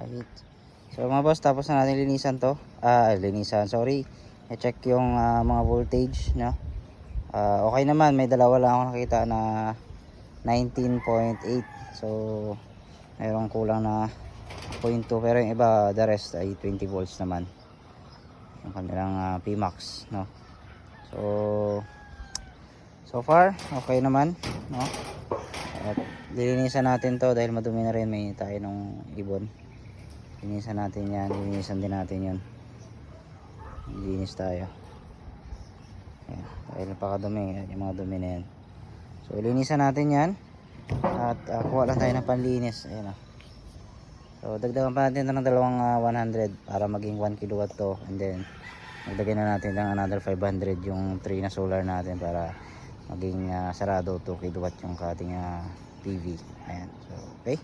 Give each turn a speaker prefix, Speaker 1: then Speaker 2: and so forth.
Speaker 1: Right. So mga boss, tapos na natin linisan to. Sorry. I-check yung mga voltage, no? Okay naman, may dalawa lang ako nakita na 19.8. So mayroong kulang na 0.2, pero yung iba, the rest ay 20 volts naman. Yung kanilang Pmax, no? So far okay naman, no? At lilinisan natin to dahil madumi na rin, may tayo ng ibon. Linisan natin yan, linisan din natin yun. Linis tayo. Ayan, dahil napakadumi, yung mga dumi na yan. So linisan natin yan. At kuha lang tayo ng panlinis. Ayan, so dagdagan pa natin ng dalawang 100 para maging 1 kilowatt to. And then magdagay na natin ng another 500 yung 3 na solar natin para maging sarado 2 kilowatt yung ating PV. Ayan, so okay.